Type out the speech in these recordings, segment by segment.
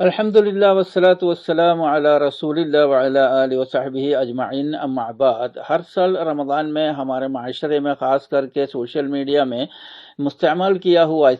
الحمدللہ والصلاة والسلام علی رسول اللہ وعلی آلہ وصحبہ اجمعین، اما بعد۔ ہر سال رمضان میں ہمارے معاشرے میں، خاص کر کے سوشل میڈیا میں استعمال کیا ہوا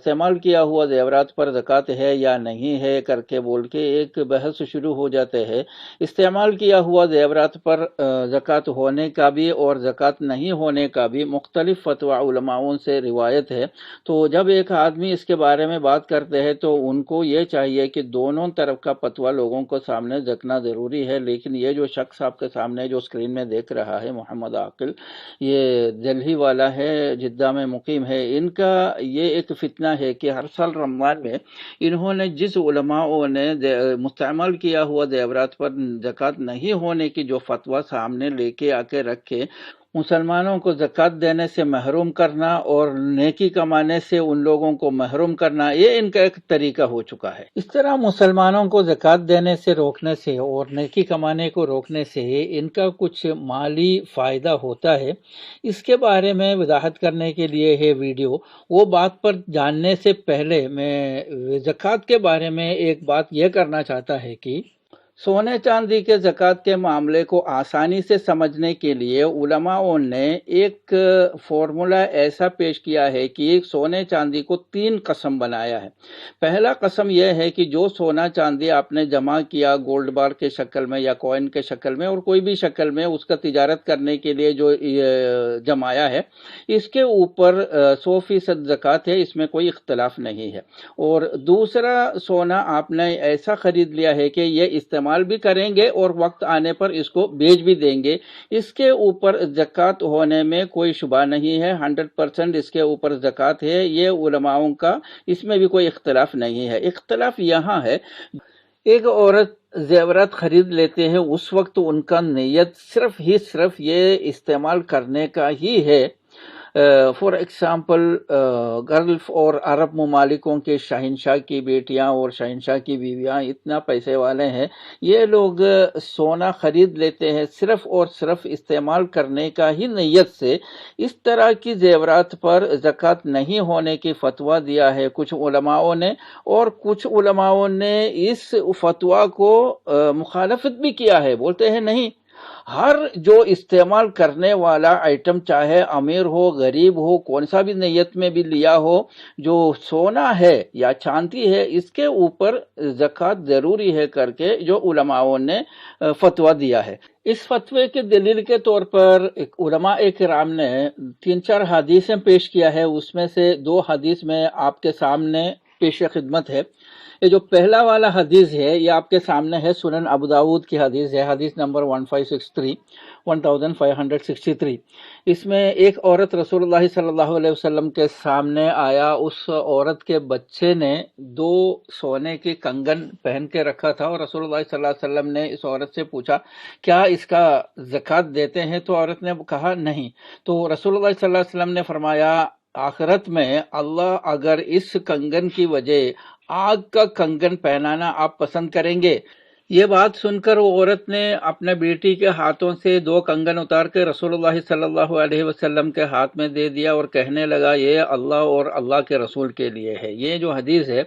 زیورات پر زکوٰۃ ہے یا نہیں ہے کر کے بول کے ایک بحث شروع ہو جاتے ہیں۔ استعمال کیا ہوا زیورات پر زکوٰۃ ہونے کا بھی اور زکوٰۃ نہیں ہونے کا بھی مختلف فتویٰ علماؤں سے روایت ہے۔ تو جب ایک آدمی اس کے بارے میں بات کرتے ہیں تو ان کو یہ چاہیے کہ دونوں طرف کا فتویٰ لوگوں کو سامنے رکھنا ضروری ہے۔ لیکن یہ جو شخص آپ کے سامنے جو اسکرین میں دیکھ رہا ہے، محمد عاقل، یہ دلہی والا ہے، جدہ میں مقیم ہے۔ ان کا یہ ایک فتنہ ہے کہ ہر سال رمضان میں انہوں نے جس علماء نے مستعمل کیا ہوا زیورات پر زکوٰۃ نہیں ہونے کی جو فتویٰ سامنے لے کے آ کے رکھے، مسلمانوں کو زکوٰۃ دینے سے محروم کرنا اور نیکی کمانے سے ان لوگوں کو محروم کرنا، یہ ان کا ایک طریقہ ہو چکا ہے۔ اس طرح مسلمانوں کو زکوٰۃ دینے سے روکنے سے اور نیکی کمانے کو روکنے سے ان کا کچھ مالی فائدہ ہوتا ہے۔ اس کے بارے میں وضاحت کرنے کے لیے ہے ویڈیو۔ وہ بات پر جاننے سے پہلے میں زکوٰۃ کے بارے میں ایک بات یہ کرنا چاہتا ہے کہ سونے چاندی کے زکوٰۃ کے معاملے کو آسانی سے سمجھنے کے لیے علماء نے ایک فارمولا ایسا پیش کیا ہے کہ ایک سونے چاندی کو 3 قسم بنایا ہے۔ پہلا قسم یہ ہے کہ جو سونا چاندی آپ نے جمع کیا گولڈ بار کے شکل میں یا کوئن کے شکل میں اور کوئی بھی شکل میں اس کا تجارت کرنے کے لیے جو جمایا ہے، اس کے اوپر 100% زکوٰۃ ہے، اس میں کوئی اختلاف نہیں ہے۔ اور دوسرا سونا آپ نے ایسا خرید لیا ہے کہ یہ استعمال بھی کریں گے اور وقت آنے پر اس کو بیچ بھی دیں گے، اس کے اوپر زکوٰۃ ہونے میں کوئی شبہ نہیں ہے، 100% اس کے اوپر زکوٰۃ ہے۔ یہ علماؤں کا اس میں بھی کوئی اختلاف نہیں ہے۔ اختلاف یہاں ہے، ایک عورت زیورات خرید لیتے ہیں، اس وقت ان کا نیت صرف یہ استعمال کرنے کا ہی ہے۔ فار ایگزامپل گلف اور عرب ممالکوں کے شہنشاہ کی بیٹیاں اور شہنشاہ کی بیویاں اتنا پیسے والے ہیں، یہ لوگ سونا خرید لیتے ہیں صرف اور صرف استعمال کرنے کا ہی نیت سے۔ اس طرح کی زیورات پر زکوٰۃ نہیں ہونے کی فتویٰ دیا ہے کچھ علماؤں نے، اور کچھ علماؤں نے اس فتویٰ کو مخالفت بھی کیا ہے، بولتے ہیں نہیں، ہر جو استعمال کرنے والا آئٹم چاہے امیر ہو غریب ہو، کون سا بھی نیت میں بھی لیا ہو، جو سونا ہے یا چاندی ہے، اس کے اوپر زکوٰۃ ضروری ہے کر کے جو علماؤں نے فتویٰ دیا ہے۔ اس فتوے کے دلیل کے طور پر علماء کرام نے 3-4 حدیثیں پیش کیا ہے، اس میں سے 2 حدیث میں آپ کے سامنے پیش خدمت ہے۔ یہ جو پہلا والا حدیث ہے یہ آپ کے سامنے ہے، سنن ابو داود کی حدیث ہے، حدیث نمبر 1563 اس میں ایک عورت رسول اللہ صلی اللہ علیہ وسلم کے سامنے آیا۔ اس عورت کے بچے نے 2 سونے کے کنگن پہن کے رکھا تھا، اور رسول اللہ صلی اللہ علیہ وسلم نے اس عورت سے پوچھا کیا اس کا زکوٰۃ دیتے ہیں؟ تو عورت نے کہا نہیں۔ تو رسول اللہ صلی اللہ علیہ وسلم نے فرمایا آخرت میں اللہ اگر اس کنگن کی وجہ آگ کا کنگن پہنانا آپ پسند کریں گے؟ یہ بات سن کر وہ عورت نے اپنے بیٹی کے ہاتھوں سے 2 کنگن اتار کے رسول اللہ صلی اللہ علیہ وسلم کے ہاتھ میں دے دیا اور کہنے لگا یہ اللہ اور اللہ کے رسول کے لیے ہے۔ یہ جو حدیث ہے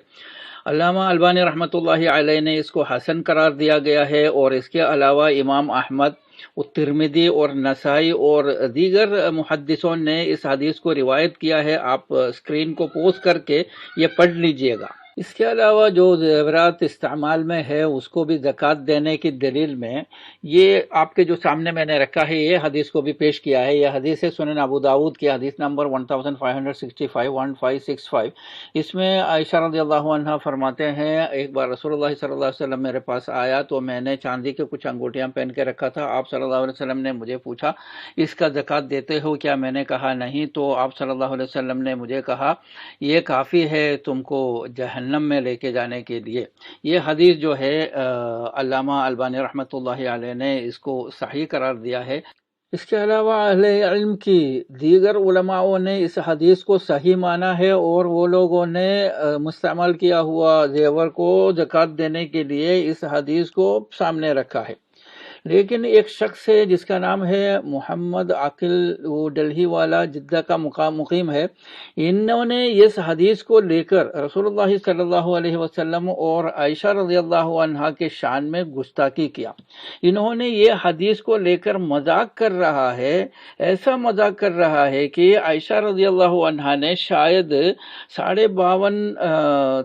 علامہ البانی رحمۃ اللہ علیہ نے اس کو حسن قرار دیا گیا ہے، اور اس کے علاوہ امام احمد، ترمذی اور نسائی اور دیگر محدثوں نے اس حدیث کو روایت کیا ہے۔ آپ اسکرین کو پوز کر کے یہ پڑھ لیجئے گا۔ اس کے علاوہ جو زیورات استعمال میں ہے اس کو بھی زکوٰۃ دینے کی دلیل میں یہ آپ کے جو سامنے میں نے رکھا ہے، یہ حدیث کو بھی پیش کیا ہے۔ یہ حدیث ہے سنن ابو داود کی حدیث نمبر 1565 اس میں عائشہ رضی اللہ عنہ فرماتے ہیں ایک بار رسول اللہ صلی اللہ علیہ وسلم میرے پاس آیا تو میں نے چاندی کے کچھ انگوٹیاں پہن کے رکھا تھا۔ آپ صلی اللہ علیہ وسلم نے مجھے پوچھا اس کا زکوٰۃ دیتے ہو کیا؟ میں نے کہا نہیں۔ تو آپ صلی اللہ علیہ وسلم نے مجھے کہا یہ کافی ہے تم کو جہنم میں لے کے جانے کے لیے۔ یہ حدیث جو ہے علامہ البانی رحمۃ اللہ علیہ نے اس کو صحیح قرار دیا ہے۔ اس کے علاوہ اہل علم کی دیگر علماءوں نے اس حدیث کو صحیح مانا ہے، اور وہ لوگوں نے مستعمل کیا ہوا زیور کو زکوٰۃ دینے کے لیے اس حدیث کو سامنے رکھا ہے۔ لیکن ایک شخص ہے جس کا نام ہے محمد عاقل، وہ ڈلہی والا جدہ کا مقیم ہے، انہوں نے اس حدیث کو لے کر رسول اللہ صلی اللہ علیہ وسلم اور عائشہ رضی اللہ عنہا کے شان میں گستاخی کیا۔ انہوں نے یہ حدیث کو لے کر مذاق کر رہا ہے، ایسا مذاق کر رہا ہے کہ عائشہ رضی اللہ عنہا نے شاید 52.5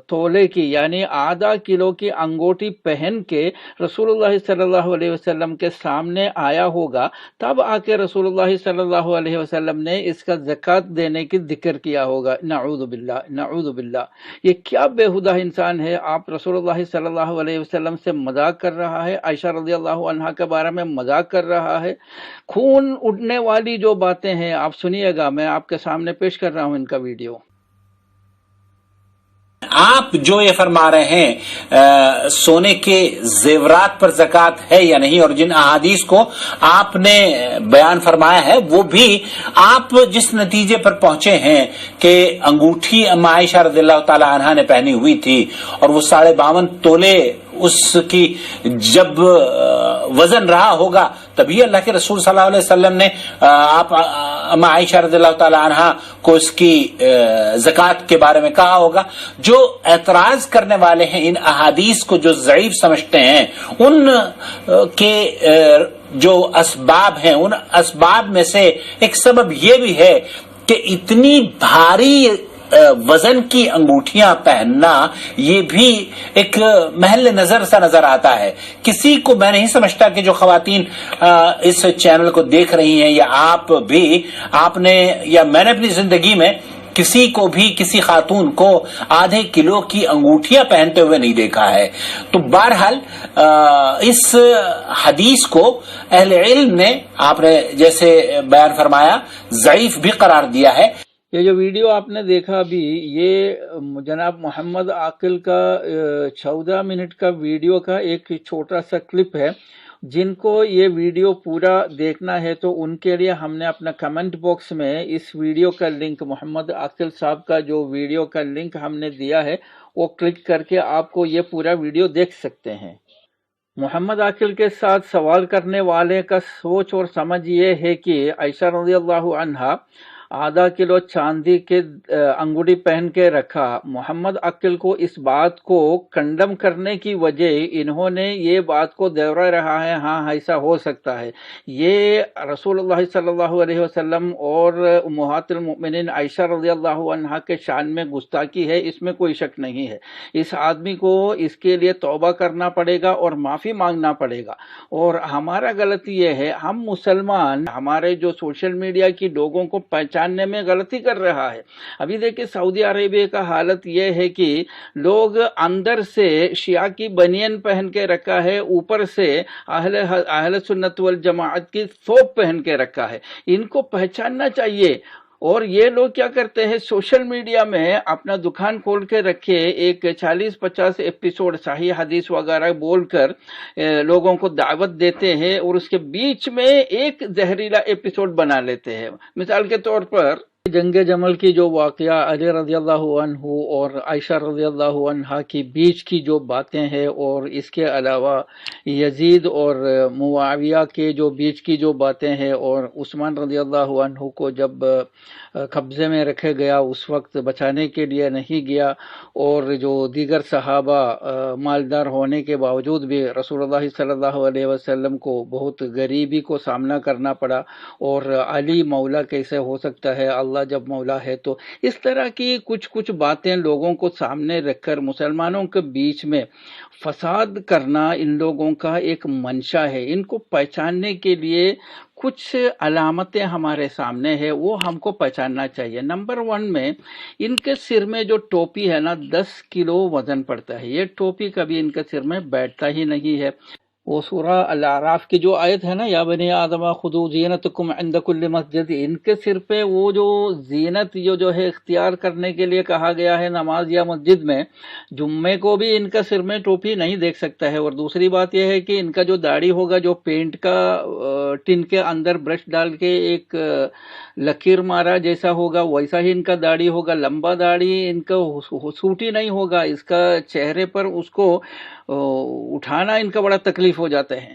تولے کی یعنی آدھا کلو کی انگوٹھی پہن کے رسول اللہ صلی اللہ علیہ وسلم کے سامنے آیا ہوگا، تب آ کے رسول اللہ صلی اللہ علیہ وسلم نے اس کا زکوٰۃ دینے کی ذکر کیا ہوگا۔ نعوذ باللہ، نعوذ باللہ، یہ کیا بےہودہ انسان ہے۔ آپ رسول اللہ صلی اللہ علیہ وسلم سے مذاق کر رہا ہے، عائشہ رضی اللہ عنہا کے بارے میں مذاق کر رہا ہے۔ خون اڑنے والی جو باتیں ہیں آپ سنیے گا، میں آپ کے سامنے پیش کر رہا ہوں ان کا ویڈیو۔ آپ جو یہ فرما رہے ہیں سونے کے زیورات پر زکوٰۃ ہے یا نہیں، اور جن احادیث کو آپ نے بیان فرمایا ہے وہ بھی آپ جس نتیجے پر پہنچے ہیں کہ انگوٹھی اما عائشہ رضی اللہ تعالی عنہا نے پہنی ہوئی تھی اور وہ 52.5 تولے اس کی جب وزن رہا ہوگا تبھی اللہ کے رسول صلی اللہ علیہ وسلم نے آپ اما عائشہ رضی اللہ تعالی عنہا کو اس کی زکوٰۃ کے بارے میں کہا ہوگا۔ جو اعتراض کرنے والے ہیں ان احادیث کو، جو ضعیف سمجھتے ہیں، ان کے جو اسباب ہیں، ان اسباب میں سے ایک سبب یہ بھی ہے کہ اتنی بھاری وزن کی انگوٹھیاں پہننا یہ بھی ایک محل نظر سا نظر آتا ہے۔ کسی کو میں نہیں سمجھتا کہ جو خواتین اس چینل کو دیکھ رہی ہیں یا آپ نے یا میں نے اپنی زندگی میں کسی کو بھی، کسی خاتون کو آدھے کلو کی انگوٹھیاں پہنتے ہوئے نہیں دیکھا ہے۔ تو بہرحال اس حدیث کو اہل علم نے، آپ نے جیسے بیان فرمایا، ضعیف بھی قرار دیا ہے۔ یہ جو ویڈیو آپ نے دیکھا ابھی، یہ جناب محمد عاقل کا 14 منٹ کا ویڈیو کا ایک چھوٹا سا کلپ ہے۔ جن کو یہ ویڈیو پورا دیکھنا ہے تو ان کے لیے ہم نے اپنا کمنٹ باکس میں اس ویڈیو کا لنک، محمد عاقل صاحب کا جو ویڈیو کا لنک ہم نے دیا ہے، وہ کلک کر کے آپ کو یہ پورا ویڈیو دیکھ سکتے ہیں۔ محمد عاقل کے ساتھ سوال کرنے والے کا سوچ اور سمجھ یہ ہے کہ عائشہ رضی اللہ عنہا آدھا کلو چاندی کے انگوٹھی پہن کے رکھا۔ محمد عاقل کو اس بات کو کنڈم کرنے کی وجہ انہوں نے یہ بات کو دہرا رہا ہے، ہاں ایسا ہو سکتا ہے۔ یہ رسول اللہ صلی اللہ علیہ وسلم اور امہات المؤمنین عائشہ رضی اللہ عنہا کے شان میں گستاخی ہے، اس میں کوئی شک نہیں ہے۔ اس آدمی کو اس کے لیے توبہ کرنا پڑے گا اور معافی مانگنا پڑے گا۔ اور ہمارا غلطی یہ ہے، ہم مسلمان ہمارے جو سوشل میڈیا کی لوگوں کو پہچاننے میں غلطی کر رہا ہے۔ ابھی دیکھیں سعودی عربیہ کا حالت یہ ہے کہ لوگ اندر سے شیعہ کی بنین پہن کے رکھا ہے، اوپر سے اہل سنت والجماعت کی ثوب پہن کے رکھا ہے۔ ان کو پہچاننا چاہیے۔ اور یہ لوگ کیا کرتے ہیں، سوشل میڈیا میں اپنا دکان کھول کے رکھے، ایک 40-50 ایپیسوڈ صحیح حدیث وغیرہ بول کر لوگوں کو دعوت دیتے ہیں اور اس کے بیچ میں ایک زہریلا ایپیسوڈ بنا لیتے ہیں۔ مثال کے طور پر جنگ جمل کی جو واقعہ علی رضی اللہ عنہ اور عائشہ رضی اللہ عنہا کی بیچ کی جو باتیں ہیں، اور اس کے علاوہ یزید اور معاویہ کے جو بیچ کی جو باتیں ہیں، اور عثمان رضی اللہ عنہ کو جب قبضے میں رکھے گیا اس وقت بچانے کے لیے نہیں گیا، اور جو دیگر صحابہ مالدار ہونے کے باوجود بھی رسول اللہ صلی اللہ علیہ وسلم کو بہت غریبی کو سامنا کرنا پڑا، اور علی مولا کیسے ہو سکتا ہے، اللہ جب مولا ہے تو۔ اس طرح کی کچھ باتیں لوگوں کو سامنے رکھ کر مسلمانوں کے بیچ میں فساد کرنا ان لوگوں کا ایک منشا ہے۔ ان کو پہچاننے کے لیے کچھ علامتیں ہمارے سامنے ہیں، وہ ہم کو پہچاننا چاہیے۔ نمبر 1 میں ان کے سر میں جو ٹوپی ہے نا، 10 کلو وزن پڑتا ہے۔ یہ ٹوپی کبھی ان کے سر میں بیٹھتا ہی نہیں ہے۔ وہ سورہ الاعراف کی جو آیت ہے نا، یا بنی آدم خذوا زینتکم عند کل مسجد، ان کے سر پہ وہ جو زینت جو ہے اختیار کرنے کے لیے کہا گیا ہے نماز یا مسجد میں، جمعے کو بھی ان کا سر میں ٹوپی نہیں دیکھ سکتا ہے۔ اور دوسری بات یہ ہے کہ ان کا جو داڑھی ہوگا، جو پینٹ کا ٹن کے اندر برش ڈال کے ایک لکیر مارا جیسا ہوگا، ویسا ہی ان کا داڑھی ہوگا، لمبا داڑھی ان کا سوٹی نہیں ہوگا، اس کا چہرے پر اس کو اٹھانا ان کا بڑا تکلیف ہو جاتا ہے۔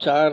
4